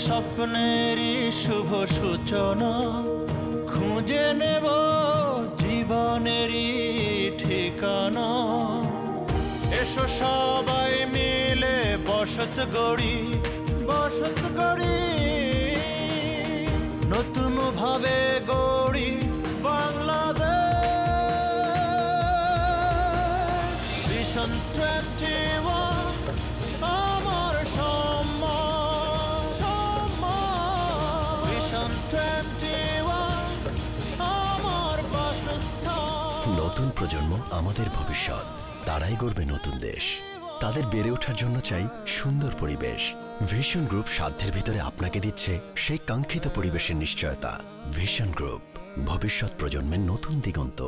স্বপ্নেরই শুভ সূচনা, খুঁজে নেব জীবনেরই ঠিকানা। এসো সবাই মিলে বসত গড়ি, বসত গড়ি, নতুন ভাবে গড়ি বাংলাদেশ। ভিশন 21 আমার সম্মান, ভিশন 21 আমার বাসস্থান। নতুন প্রজন্ম আমাদের ভবিষ্যৎ, তারাই গড়বে নতুন দেশ। তাদের বেড়ে ওঠার জন্য চাই সুন্দর পরিবেশ। ভিশন গ্রুপ সাধ্যের ভিতরে আপনাকে দিচ্ছে সেই কাঙ্ক্ষিত পরিবেশের নিশ্চয়তা। ভিশন গ্রুপ, ভবিষ্যৎ প্রজন্মের নতুন দিগন্ত।